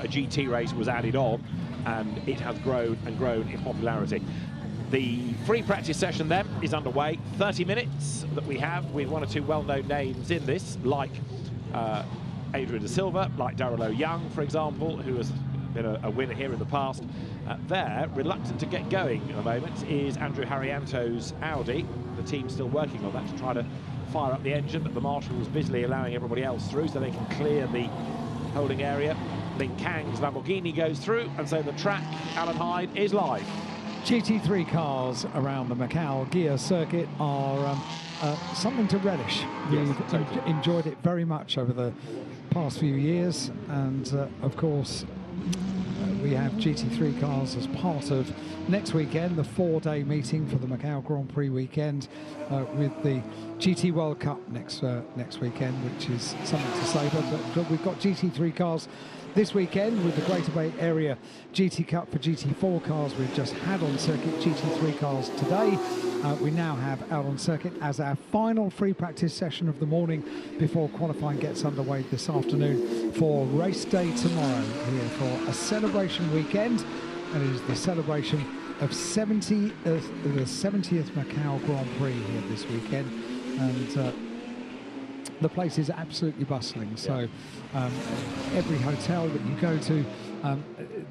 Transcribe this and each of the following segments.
a GT race was added on, and it has grown and grown in popularity. The free practice session then is underway. 30 minutes that we have with one or two well-known names in this, like Adrian De Silva, like Darrell Young, for example, who has been a winner here in the past. There, reluctant to get going at the moment, is Andrew Harrianto's Audi. The team's still working on that to try to fire up the engine, but the marshal's busily allowing everybody else through so they can clear the holding area. Lin Kang's Lamborghini goes through, and so the track, Alan Hyde, is live. GT3 cars around the Macau gear circuit are something to relish. Yes, We've totally enjoyed it very much over the past few years, and of course we have GT3 cars as part of next weekend, the 4-day meeting for the Macau Grand Prix weekend, with the GT World Cup next weekend, which is something to savour. But we've got GT3 cars this weekend with the Greater Bay Area GT Cup for GT4 cars we've just had on circuit. GT3 cars today we now have out on circuit as our final free practice session of the morning before qualifying gets underway this afternoon for race day tomorrow here for a celebration weekend, and it is the celebration of the 70th Macau Grand Prix here this weekend, and the place is absolutely bustling. So every hotel that you go to,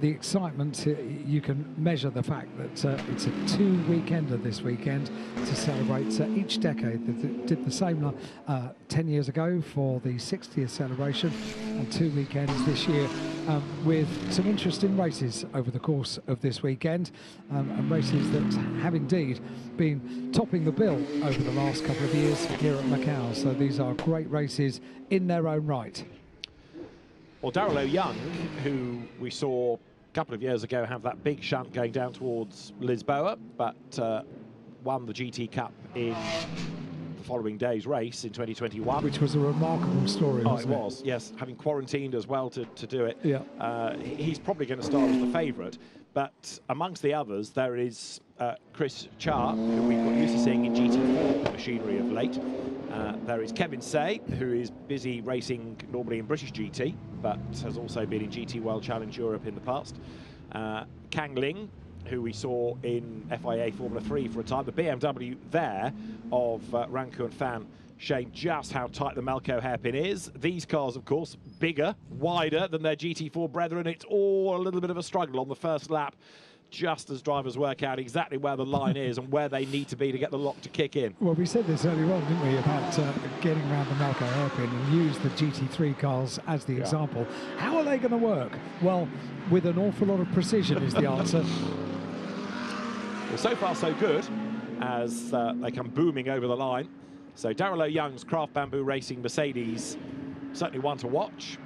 the excitement, you can measure the fact that it's a 2-weekender this weekend to celebrate each decade. They did the same 10 years ago for the 60th celebration, and 2 weekends this year with some interesting races over the course of this weekend, and races that have indeed been topping the bill over the last couple of years here at Macau. So these are great races in their own right. Well, Darrell Young, who we saw a couple of years ago have that big shunt going down towards Lisboa, but won the GT Cup in the following day's race in 2021. Which was a remarkable story, wasn't it? It was, yes, having quarantined as well to do it. Yeah. He's probably going to start as the favourite, but amongst the others there is Chris Cha, who we've got used to seeing in GT4 machinery of late. There is Kevin Say, who is busy racing normally in British GT, but has also been in GT World Challenge Europe in the past. Kang Ling, who we saw in FIA Formula 3 for a time. The BMW there of Rancoon fan showing just how tight the Malco hairpin is. These cars, of course, bigger, wider than their GT4 brethren. It's all a little bit of a struggle on the first lap, just as drivers work out exactly where the line is and where they need to be to get the lock to kick in. Well, we said this earlier on, didn't we, about getting around the Malco hairpin and use the GT3 cars as the example. How are they going to work? Well, with an awful lot of precision is the answer. Well, so far so good, as they come booming over the line. So Darrell Young's Craft Bamboo Racing Mercedes, certainly one to watch,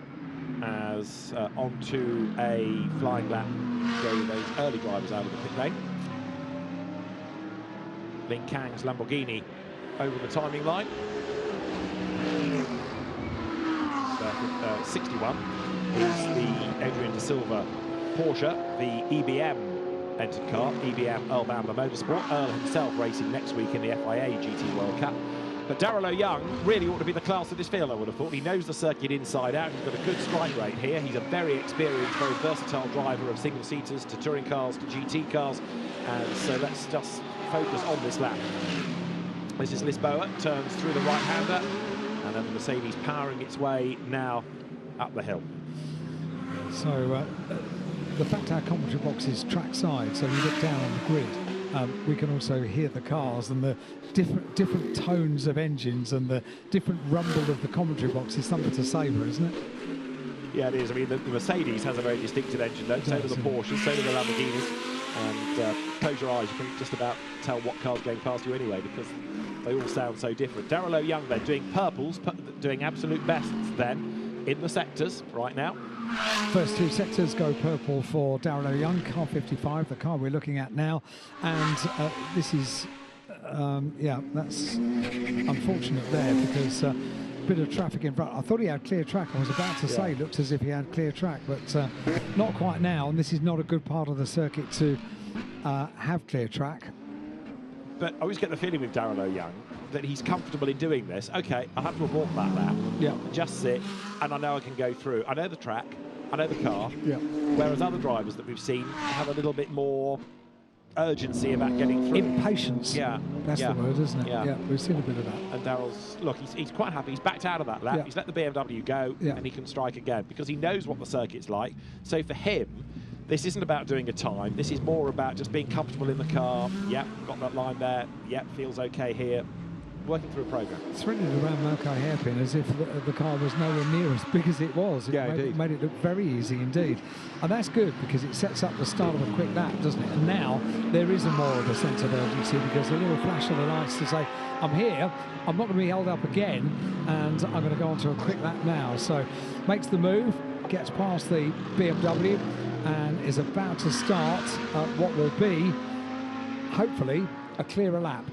as onto a flying lap go those early drivers out of the pit lane. Lin Kang's Lamborghini over the timing line. 61 is the Adrian De Silva Porsche, the EBM entered car, EBM Earl Bamber Motorsport. Earl himself racing next week in the FIA GT World Cup. But Darrell Young really ought to be the class of this field, I would have thought. He knows the circuit inside out. He's got a good strike rate here. He's a very experienced, very versatile driver of single-seaters to touring cars to GT cars. And so let's just focus on this lap. This is Lisboa, turns through the right-hander, and then the Mercedes powering its way now up the hill. So the fact our commentary box is trackside, so you look down on the grid, we can also hear the cars and the different tones of engines and the different rumble of the commentary box is something to savour, isn't it? Yeah, it is. I mean, the Mercedes has a very distinctive engine, though. So do the Porsches, so do the Lamborghinis. And close your eyes, you can just about tell what car's going past you anyway, because they all sound so different. Darrell Young then doing purples, doing absolute bests then in the sectors right now. First 2 sectors go purple for Darrell Young, car 55, the car we're looking at now. And this is, yeah, that's unfortunate there, because a bit of traffic in front. I thought he had clear track. I was about to say, looked as if he had clear track, but not quite now. And this is not a good part of the circuit to have clear track. But I always get the feeling with Darrell Young that he's comfortable in doing this. Okay, I have to abort that lap. Yeah. Just sit, and I know I can go through. I know the track. I know the car. Yeah. Whereas other drivers that we've seen have a little bit more urgency about getting through. Impatience. Yeah. That's the word, isn't it? Yeah. We've seen a bit of that. And Darrell's, look, he's quite happy. He's backed out of that lap. Yeah. He's let the BMW go, and he can strike again because he knows what the circuit's like. So for him, this isn't about doing a time. This is more about just being comfortable in the car. Yep, got that line there. Yep, feels okay here. Working through a program. Threaded around Macau hairpin as if the car was nowhere near as big as it was. It made it look very easy indeed. And that's good because it sets up the start of a quick lap, doesn't it? And now there is more of a sense of urgency because a little flash of the lights to say, I'm here, I'm not going to be held up again, and I'm going to go on to a quick lap now. So makes the move, gets past the BMW, and is about to start what will be, hopefully, a clearer lap.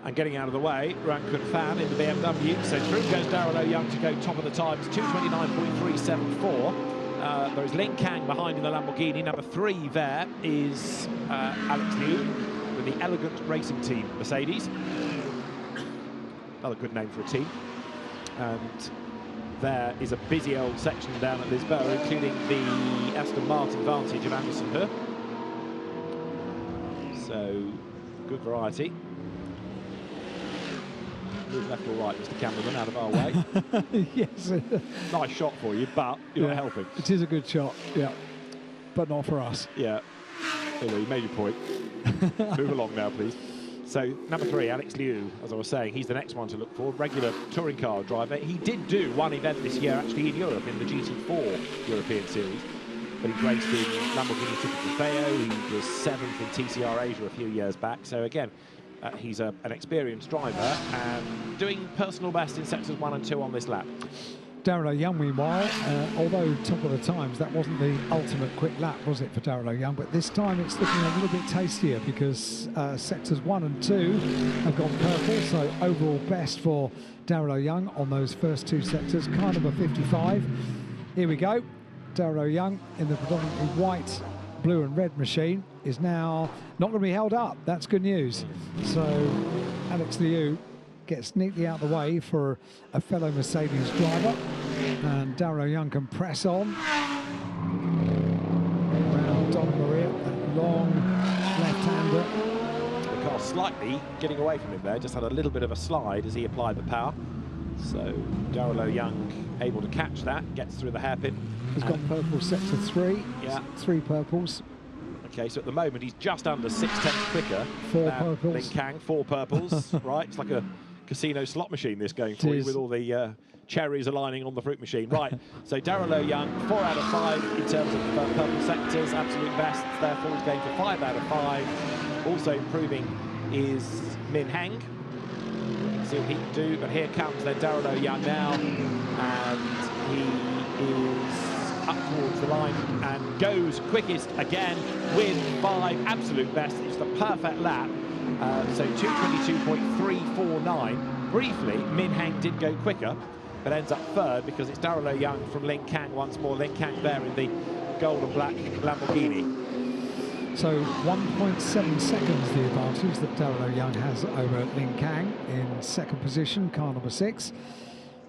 And getting out of the way, Rankun Fan in the BMW. So through goes Darrell Young to go top of the times, 2:29.374. There is Lin Kang behind in the Lamborghini. Number 3 there is Alex Liu with the Elegant Racing Team Mercedes. Another good name for a team. And there is a busy old section down at Lisboa, including the Aston Martin Vantage of Anderson He. So, good variety. Move left or right, Mr. Cameraman, out of our way. Yes. Nice shot for you, but you're not helping. It is a good shot, yeah. But not for us. Yeah. Anyway, you made your point. Move along now, please. So, number 3, Alex Liu, as I was saying, he's the next one to look for. Regular touring car driver. He did do one event this year, actually, in Europe, in the GT4 European Series. But he raced in Lamborghini Super Trofeo. He was 7th in TCR Asia a few years back. So, again, he's an experienced driver and doing personal best in sectors 1 and 2 on this lap. Darrell Young, meanwhile, although top of the times, that wasn't the ultimate quick lap, was it, for Darrell Young? But this time it's looking a little bit tastier because sectors 1 and 2 have gone purple. So overall best for Darrell Young on those first 2 sectors. Car number 55. Here we go. Darrell Young in the predominantly white, blue and red machine is now not going to be held up. That's good news. So Alex Liu gets neatly out of the way for a fellow Mercedes driver, and Darrell Young can press on around Donna Maria, that long left-hander. The car slightly getting away from him there, just had a little bit of a slide as he applied the power. So Darrell Young able to catch that, gets through the hairpin. He's got purple sector 3. Yeah. 3 purples. Okay, so at the moment he's just under 6/10 quicker. 4 purples. Lin Kang, 4 purples, right? It's like a casino slot machine, this going for you, with all the cherries aligning on the fruit machine. Right, so Darrell Young, 4 out of 5 in terms of purple sectors, absolute best. Therefore, he's going for 5 out of 5. Also improving is Min Hang. See what he can do, but here comes then Darrell Young now, and he is up towards the line and goes quickest again with 5 absolute best. It's the perfect lap. So 2:22.349. Briefly, Min Hang did go quicker, but ends up 3rd because it's Darrell Young from Lin Kang once more. Lin Kang there in the gold and black Lamborghini. So 1.7 seconds the advantage that Darrell Young has over Lin Kang in 2nd position, car number 6.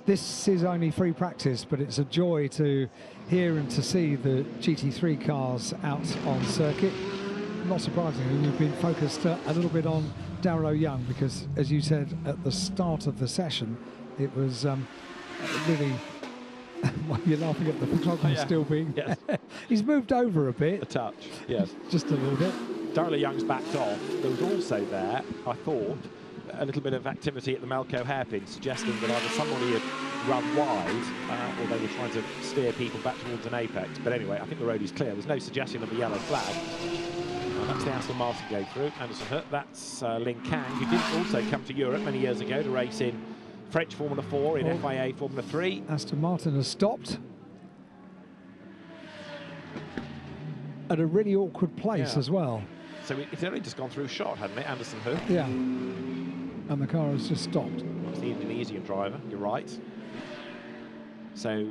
This is only free practice, but it's a joy to hear and to see the GT3 cars out on circuit. Not surprisingly, we've been focused a little bit on Darrell Young because, as you said at the start of the session, it was really... Well, you're laughing at the photographer still being... Yes. He's moved over a bit. A touch, yes. Just a little bit. Darrell Young's backed off. There was also there, I thought, a little bit of activity at the Macau hairpin, suggesting that either somebody had run wide or they were trying to steer people back towards an apex. But anyway, I think the road is clear. There's no suggestion of a yellow flag. That's the Aston Martin go through. Anderson He, that's Lin Kang, who did also come to Europe many years ago to race in French Formula 4, in FIA Formula 3. Aston Martin has stopped at a really awkward place as well. So it's only just gone through shot, hadn't it, Anderson He? Yeah. And the car has just stopped. It's the Indonesian driver, you're right. So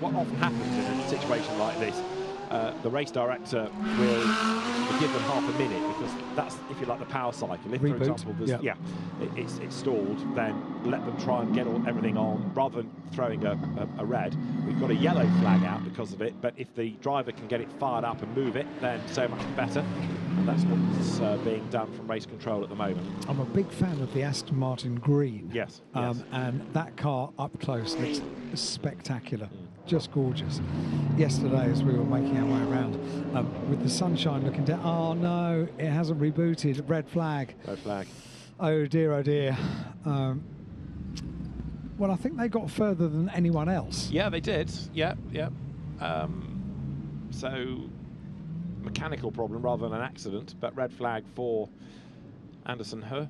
what often happens in a situation like this, the race director will give them half a minute, because that's, if you like, the power cycle. If, Reboot. for example, there's, it's stalled, then let them try and get everything on, rather than throwing a red. We've got a yellow flag out because of it, but if the driver can get it fired up and move it, then so much better. And that's what's being done from race control at the moment. I'm a big fan of the Aston Martin green. Yes. And that car up close looks spectacular. Just gorgeous. Yesterday, as we were making our way around, with the sunshine looking down, oh no, it hasn't rebooted. Red flag. Red flag. Oh dear, oh dear. Well, I think they got further than anyone else. Yeah, they did. Yeah. So, mechanical problem rather than an accident, but red flag for Anderson He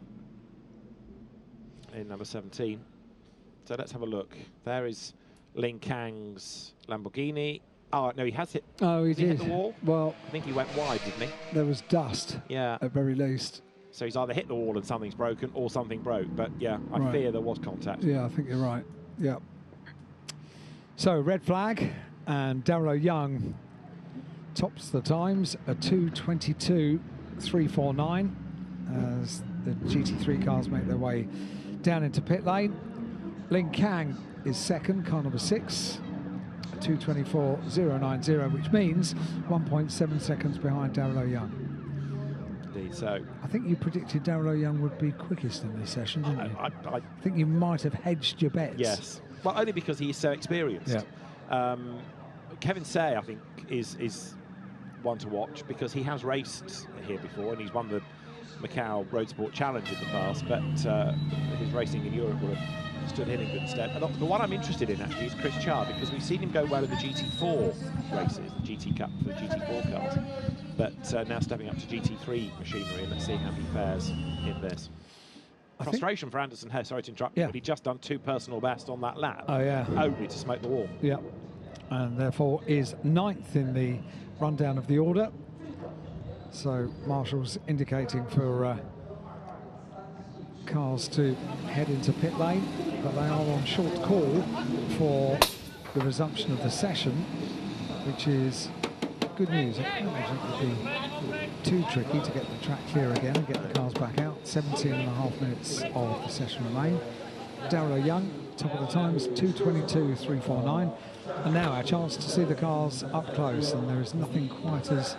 in number 17. So let's have a look. There is Ling Kang's Lamborghini. Oh, no, he has hit. Oh, he did. Hit the wall? Well, I think he went wide, didn't he? There was dust. Yeah. At very least. So he's either hit the wall and something's broken, or something broke. But yeah, I fear there was contact. Yeah, I think you're right. Yeah. So red flag, and Darrell Young tops the times, a 2:22.349, as the GT3 cars make their way down into pit lane. Ling Kang is second, car number 6, 2:24.090, which means 1.7 seconds behind Darrell Young. Indeed, so I think you predicted Darrell Young would be quickest in this session, didn't you? I think you might have hedged your bets. Yes, well, only because he is so experienced. Yeah. Kevin Say, I think, is one to watch, because he has raced here before and he's won the Macau Road Sport Challenge in the past, but his racing in Europe would have stood him in good stead. And the one I'm interested in actually is Chris Cha, because we've seen him go well in the GT4 races, the GT Cup for the GT4 cars, but now stepping up to GT3 machinery, and let's see how he fares in this. Frustration for Anderson He, sorry to interrupt, but he just done 2 personal best on that lap. Oh yeah. Only to smoke the wall. Yeah. And therefore is 9th in the rundown of the order. So Marshall's indicating for cars to head into pit lane, but they are on short call for the resumption of the session, which is good news. I can't imagine it would be too tricky to get the track clear again and get the cars back out. 17.5 minutes of the session remain. Darrell Young, top of the times, 2:22.349. And now our chance to see the cars up close, and there is nothing quite as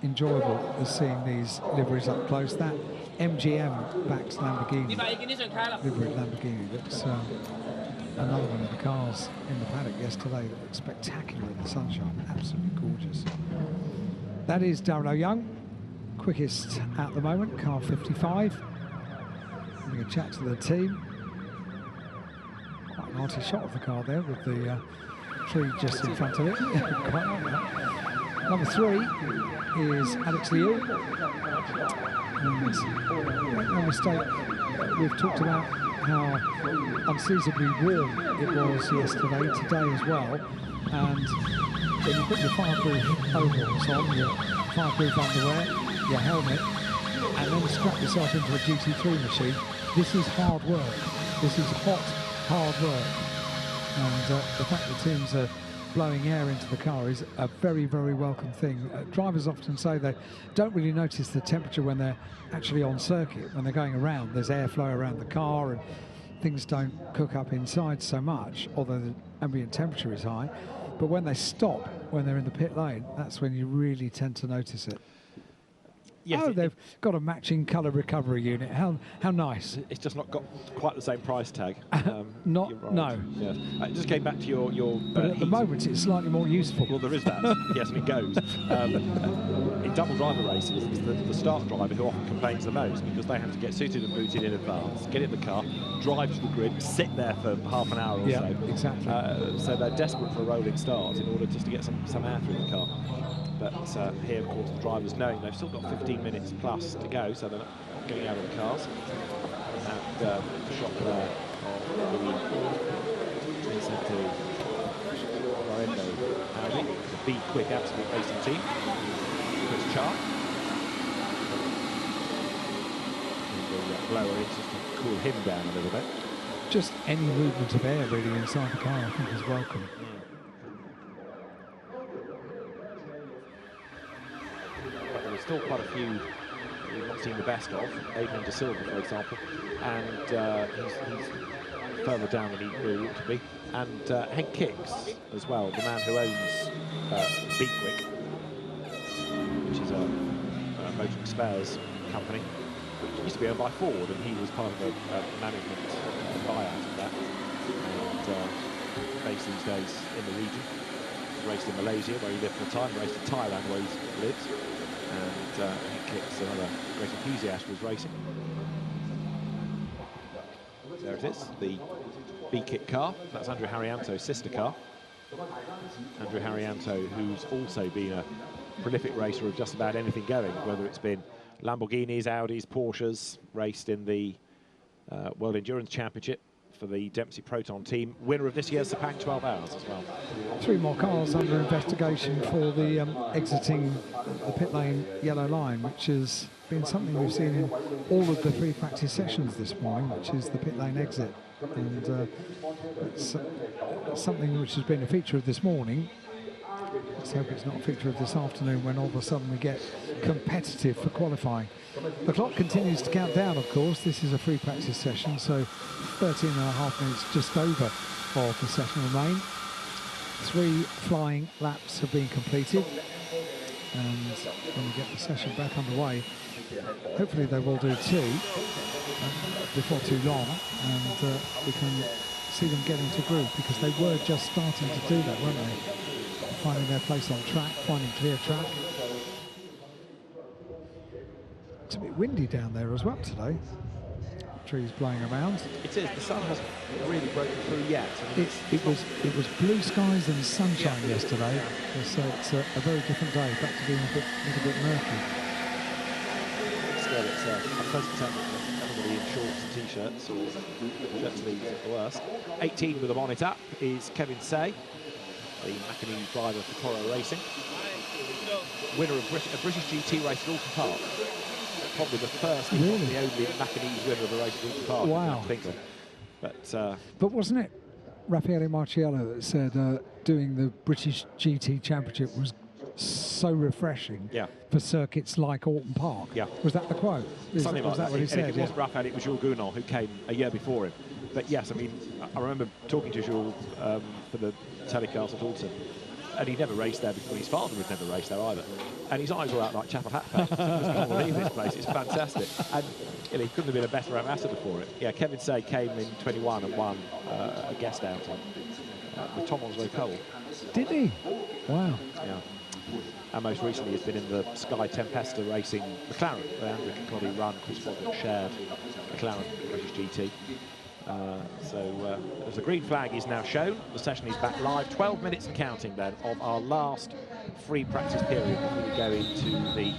enjoyable as seeing these liveries up close. That MGM-backed Lamborghini, livery Lamborghini, looks another one of the cars in the paddock yesterday that looked spectacular in the sunshine, absolutely gorgeous. That is Darrell Young, quickest at the moment, car 55. Having a chat to the team. Quite an arty shot of the car there with the tree just in front of it. Quite like that. Number 3 is Alex Liu. And make no mistake, we've talked about how unseasonably warm it was yesterday, today as well. And when you put your fireproof overalls on, your fireproof underwear, your helmet, and then strap yourself into a GT3 machine, this is hard work. This is hard work. And the fact that teams are blowing air into the car is a very, very welcome thing. Drivers often say they don't really notice the temperature when they're actually on circuit. When they're going around, there's airflow around the car and things don't cook up inside so much, although the ambient temperature is high. But when they stop, when they're in the pit lane, that's when you really tend to notice it. Yes, oh, they've got a matching colour recovery unit. How nice. It's just not got quite the same price tag. Right. No. Yes. I just came back to your but at the moment, it's slightly more useful. Well, there is that. Yes, and it goes. In double driver races, it's the start driver who often complains the most, because they have to get suited and booted in advance, get in the car, drive to the grid, sit there for half an hour or so. Exactly. So they're desperate for a rolling start in order just to get some air through the car. But here, of course, the drivers, knowing they've still got 15 minutes plus to go, so they're not getting out of the cars. And the shot there of the Audi, the Be Quick Absolute Racing Team. Chris Cha. And the blower is just to cool him down a little bit. Just any movement of air really inside the car, I think, is welcome. there's still quite a few we've not seen the best of. Adrian De Silva, for example, and he's further down than he really ought to be. And Henk Kicks as well, the man who owns Be Quick, which is a motoring spares company, which used to be owned by Ford, and he was part of a management buyout of that, and based these days in the region. Raced in Malaysia, where he lived for a time, raced in Thailand, where he lives, and Henk Kicks, another great enthusiast, was racing. There it is, the B-Kit car. That's Andrew Harrianto's sister car. Andrew Harrianto, who's also been a prolific racer of just about anything going, whether it's been Lamborghinis, Audis, Porsches, raced in the World Endurance Championship for the Dempsey Proton team, winner of this year's Sepang 12 Hours as well. 3 more cars under investigation for the exiting the pit lane yellow line, which has been something we've seen in all of the free practice sessions this morning, which is the pit lane exit. And it's something which has been a feature of this morning. Let's hope it's not a feature of this afternoon when all of a sudden we get competitive for qualifying. The clock continues to count down, of course. This is a free practice session, so 13.5 minutes just over of the session remain. 3 flying laps have been completed, and when we get the session back underway, hopefully they will do 2 before too long, and we can see them get into groove, because they were just starting to do that, weren't they? Finding their place on track, finding clear track. It's a bit windy down there as well today. Trees blowing around. It is. The sun hasn't really broken through yet. I mean, it was blue skies and sunshine yesterday, so it's a very different day, back to being a little bit murky. Still, it's unpleasant everybody in shorts and t-shirts, or shirt sleeves at the worst. 18 with a bonnet up is Kevin Say, the Macanese driver for Toro Racing. Winner of a British GT race at Alton Park. Probably the first, if not the only Macanese winner of a race at Alton Park. Wow. I think. But wasn't it Raffaele Marciello that said doing the British GT Championship was so refreshing for circuits like Alton Park? Yeah. Was that the quote? Was that what he said? If it wasn't Raffaele, it was Jules Gounon, who came a year before him. But yes, I mean, I remember talking to Jules for the telecast at Alton, and he never raced there before. His father had never raced there either, and his eyes were out like Chapel Hat Patches. I just can't believe this place. It's fantastic, and he couldn't have been a better ambassador for it. Yeah, Kevin Say came in 21 and won a guest outing with Tom Onslow Cole. Did he? Wow. Yeah. And most recently has been in the Sky Tempesta racing McLaren, where Andrew Kirkcaldy run, Chris Fodden shared McLaren British GT. So as the green flag is now shown, the session is back live. 12 minutes and counting then of our last free practice period before we go into the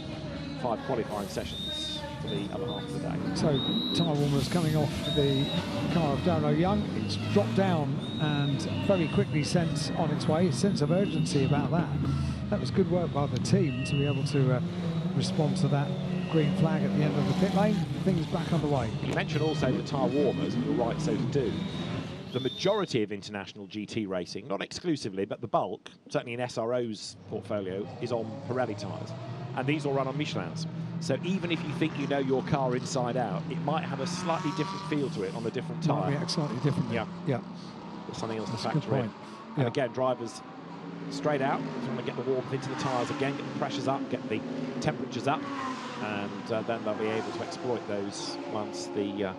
5 qualifying sessions for the other half of the day. So tyre warmers coming off the car of Darren O'Young. It's dropped down and very quickly sent on its way. A sense of urgency about that. That was good work by the team to be able to respond to that green flag at the end of the pit lane. Things back underway. You mentioned also the tyre warmers, and you're right so to do. The majority of international GT racing, not exclusively, but the bulk, certainly in SRO's portfolio, is on Pirelli tyres. And these all run on Michelins. So even if you think you know your car inside out, it might have a slightly different feel to it on a different tyre. Might react slightly differently. Yeah. There's something else to factor in. And again, drivers straight out, just want to get the warmth into the tyres again, get the pressures up, get the temperatures up, and then they'll be able to exploit those once the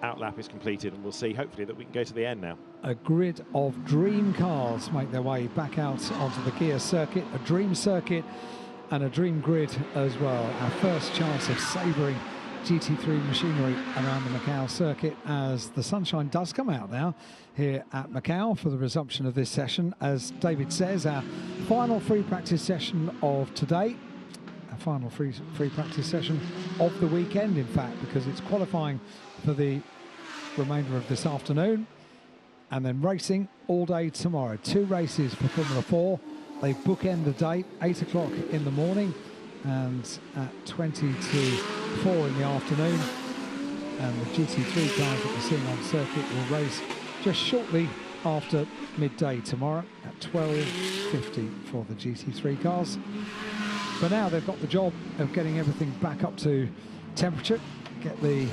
outlap is completed, and we'll see hopefully that we can go to the end now. A grid of dream cars make their way back out onto the Kia circuit, a dream circuit and a dream grid as well. Our first chance of savouring GT3 machinery around the Macau circuit, as the sunshine does come out now here at Macau for the resumption of this session. As David says, our final free practice session of today, our final free practice session of the weekend, in fact, because it's qualifying for the remainder of this afternoon and then racing all day tomorrow. 2 races for Formula 4. They bookend the date, 8 o'clock in the morning and at 20 to 4 in the afternoon, and the GT3 cars that we're seeing on circuit will race just shortly after midday tomorrow at 12:50 for the GT3 cars. For now, they've got the job of getting everything back up to temperature, get the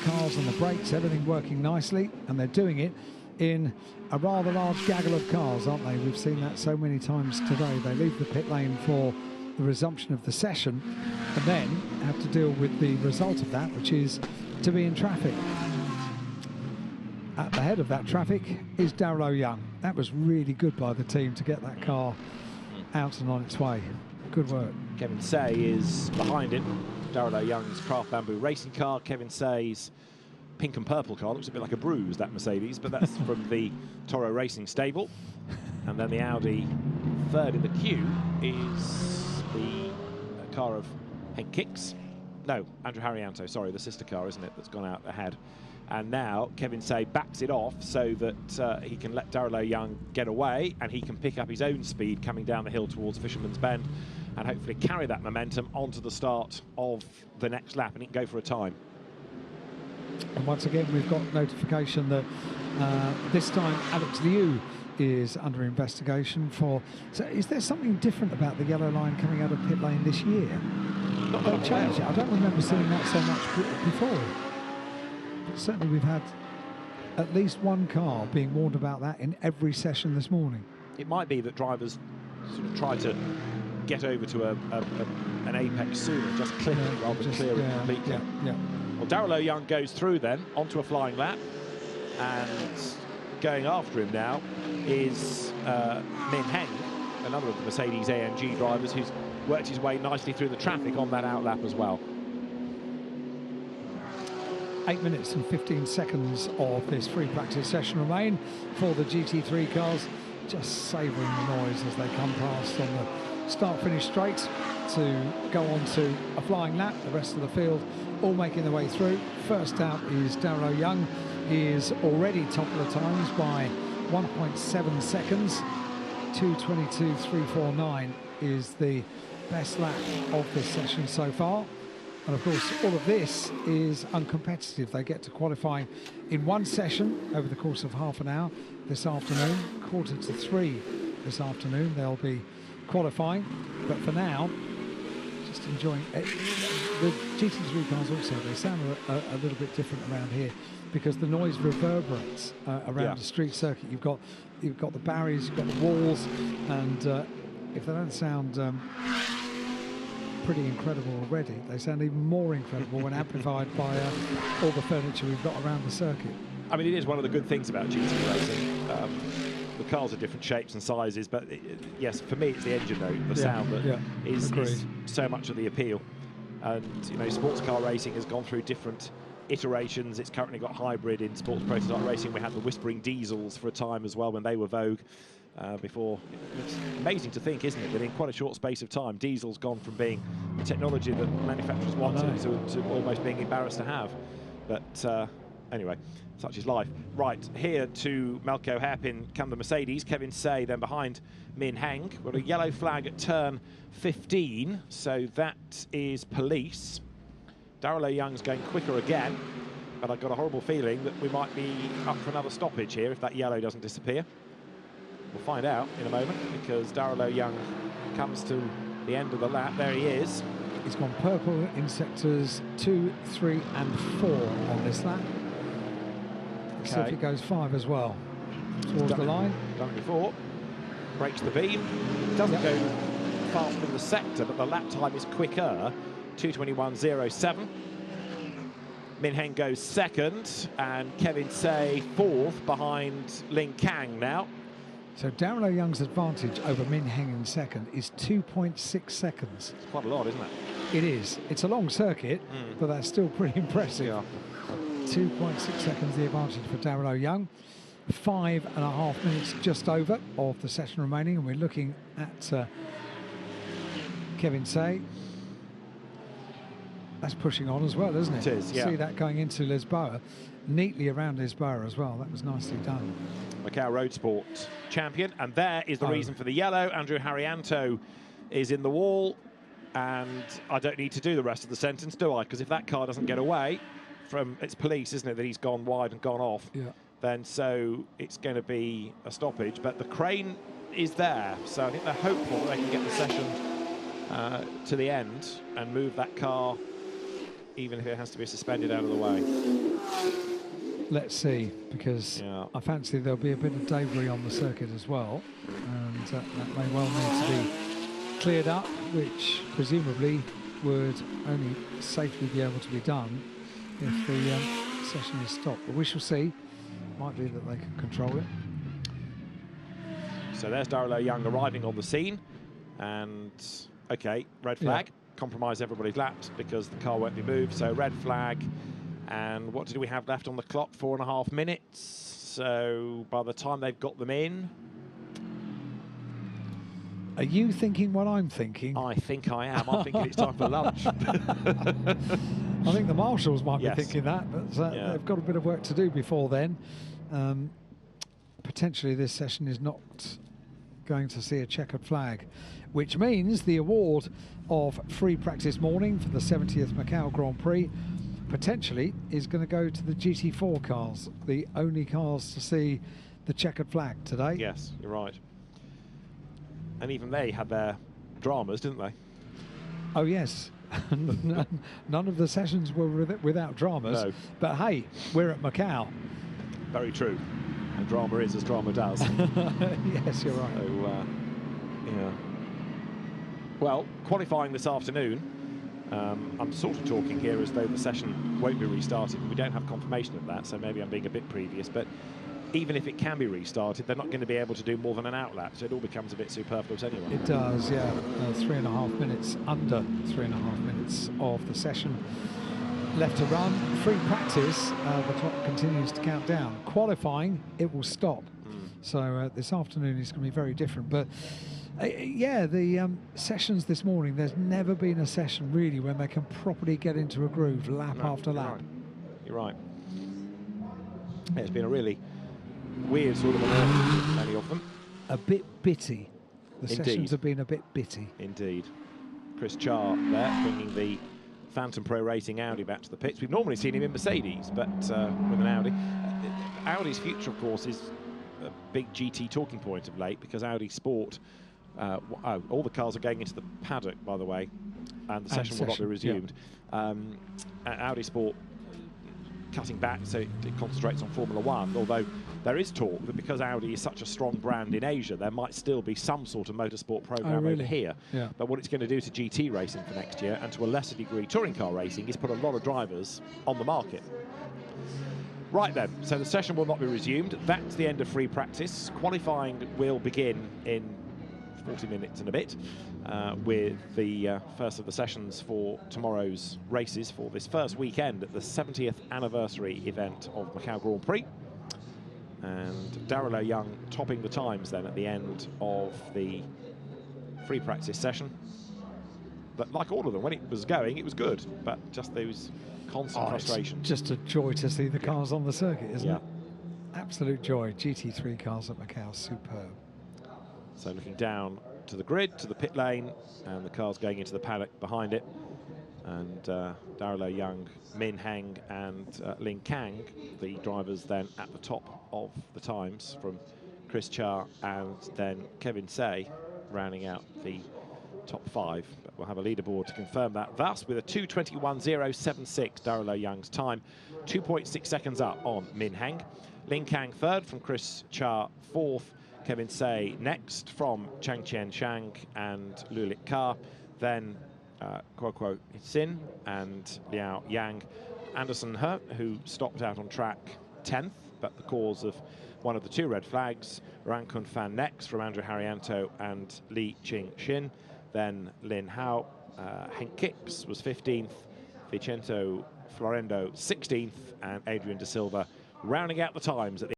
cars and the brakes, everything working nicely, and they're doing it in a rather large gaggle of cars, aren't they? We've seen that so many times today. They leave the pit lane for the resumption of the session and then have to deal with the result of that, which is to be in traffic. At the head of that traffic is Darrell O'Young. That was really good by the team to get that car out and on its way. Good work. Kevin Say is behind him. Darrell O'Young's Craft Bamboo racing car. Kevin Say's pink and purple car. Looks a bit like a bruise, that Mercedes, but that's from the Toro Racing stable. And then the Audi third in the queue is the car of Henk Kicks. No, Andrew Harrianto, sorry, the sister car, isn't it, that's gone out ahead. And now Kevin Say backs it off so that he can let Darrell O'Young get away and he can pick up his own speed coming down the hill towards Fisherman's Bend and hopefully carry that momentum onto the start of the next lap and he can go for a time. And once again, we've got notification that this time Alex Liu is under investigation for... So is there something different about the yellow line coming out of pit lane this year? Not They've changed it. I don't remember seeing that so much before. But certainly we've had at least one car being warned about that in every session this morning. It might be that drivers sort of try to get over to an apex sooner, just clip it rather than clear it completely. Yeah. Well, Darrell O'Young goes through then onto a flying lap, and going after him now is Min Heng, another of the Mercedes AMG drivers who's worked his way nicely through the traffic on that outlap as well. 8 minutes and 15 seconds of this free practice session remain for the GT3 cars, just savouring the noise as they come past on the start-finish straight to go on to a flying lap. The rest of the field all making their way through. First out is Darrell O'Young. He is already top of the times by 1.7 seconds. 2:22.349 is the best lap of this session so far. And of course, all of this is uncompetitive. They get to qualifying in one session over the course of half an hour this afternoon. 2:45 this afternoon they'll be qualifying. But for now, just enjoying it. The GT3 cars also, they sound a little bit different around here because the noise reverberates around the street circuit. You've got the barriers, you've got the walls, and if they don't sound pretty incredible already, they sound even more incredible when amplified by all the furniture we've got around the circuit. I mean, it is one of the good things about GT racing. The cars are different shapes and sizes, but yes, for me, it's the engine note, the sound that is so much of the appeal. And you know, sports car racing has gone through different iterations. It's currently got hybrid in sports prototype racing. We had the whispering diesels for a time as well when they were vogue. Before, it's amazing to think, isn't it, that in quite a short space of time, diesel's gone from being the technology that manufacturers wanted to almost being embarrassed to have. But anyway, such is life. Right, here to Melco hairpin come the Mercedes. Kevin Say then behind Min Heng. Got a yellow flag at turn 15, so that is police. Darrell O'Young's going quicker again, but I've got a horrible feeling that we might be up for another stoppage here if that yellow doesn't disappear. We'll find out in a moment because Darrell O'Young comes to the end of the lap. There he is. He's gone purple in sectors 2, 3 and 4 on this lap. Let's see if it goes 5 as well. Towards the line. Done it before. Breaks the beam. Doesn't go faster in the sector, but the lap time is quicker. 2:21.07. Min Heng goes second, and Kevin Say fourth behind Ling Kang now. So Darrell O'Young's advantage over Min Heng in second is 2.6 seconds. It's quite a lot, isn't it? It is. It's a long circuit, but that's still pretty impressive. Yeah. 2.6 seconds the advantage for Darrell O'Young. 5.5 minutes just over of the session remaining, and we're looking at Kevin Say. That's pushing on as well, isn't it? It is, yeah. See that going into Lisboa, neatly around Lisboa as well. That was nicely done. Macau Road Sport champion, and there is the reason for the yellow. Andrew Harrianto is in the wall, and I don't need to do the rest of the sentence, do I? Because if that car doesn't get away from, it's police, isn't it, that he's gone wide and gone off, then so it's going to be a stoppage. But the crane is there, so I think they're hopeful that they can get the session to the end and move that car, even if it has to be suspended out of the way. Let's see, because I fancy there'll be a bit of debris on the circuit as well, and that may well need to be cleared up, which presumably would only safely be able to be done if the session is stopped. But we shall see. Might be that they can control it. So there's Darrell Young arriving on the scene, and okay, red flag, compromise everybody's laps because the car won't be moved, so red flag. And what did we have left on the clock? 4.5 minutes. So by the time they've got them in... Are you thinking what I'm thinking? I think I am. I'm thinking it's time for lunch. I think the marshals might be thinking that, but they've got a bit of work to do before then. Potentially this session is not going to see a checkered flag, which means the award of free practice morning for the 70th Macau Grand Prix potentially is going to go to the GT4 cars, the only cars to see the checkered flag today. Yes, you're right. And even they had their dramas, didn't they? Oh yes. None of the sessions were without dramas. No. But hey, we're at Macau. Very true. And drama is as drama does. Yes, you're right. So, yeah. Well, qualifying this afternoon, I'm sort of talking here as though the session won't be restarted. We don't have confirmation of that, so maybe I'm being a bit previous. But even if it can be restarted, they're not going to be able to do more than an outlap, so it all becomes a bit superfluous anyway. It does, yeah. 3.5 minutes, under 3.5 minutes of the session left to run. Free practice, the clock continues to count down. Qualifying, it will stop. So this afternoon is going to be very different. But yeah, the sessions this morning, there's never been a session really when they can properly get into a groove lap after lap. Right. You're right. Yeah, it's been a really weird sort of an many of them. A bit bitty. The Indeed. sessions have been a bit bitty. Indeed. Chris Charr there, bringing the Phantom Pro Racing Audi back to the pits. We've normally seen him in Mercedes, but with an Audi. Audi's future, of course, is a big GT talking point of late, because Audi Sport, all the cars are going into the paddock, by the way, and the session will not be resumed. Yeah. Audi Sport cutting back so it concentrates on Formula One, although there is talk that because Audi is such a strong brand in Asia, there might still be some sort of motorsport program over here. Yeah. But what it's going to do to GT racing for next year, and to a lesser degree touring car racing, is put a lot of drivers on the market. Right then, so the session will not be resumed. That's the end of free practice. Qualifying will begin in 40 minutes and a bit with the first of the sessions for tomorrow's races for this first weekend at the 70th anniversary event of Macau Grand Prix. And Darrell Young topping the times then at the end of the free practice session. But like all of them, when it was going, it was good, but just those constant frustration. Just a joy to see the cars on the circuit, isn't it? Absolute joy. GT3 cars at Macau, superb. So looking down to the grid, to the pit lane, and the cars going into the paddock behind it. And Darrell Young, Min Heng and Lin Kang, the drivers then at the top of the times, from Chris Charr and then Kevin Say rounding out the top 5. But we'll have a leaderboard to confirm that. Thus, with a 2:21.076, Darrell Young's time, 2.6 seconds up on Min Heng. Lin Kang third from Chris Charr, fourth. Kevin Say next from Chang Chen Shang and Lulik Ka. Then Kuo Sin and Liao Yang. Anderson He, who stopped out on track 10th, but the cause of one of the 2 red flags. Ran Kun Fan next from Andrew Harrianto and Li Ching Xin. Then Lin Hao. Henk Kicks was 15th. Vicento Florendo 16th. And Adrian De Silva rounding out the times at the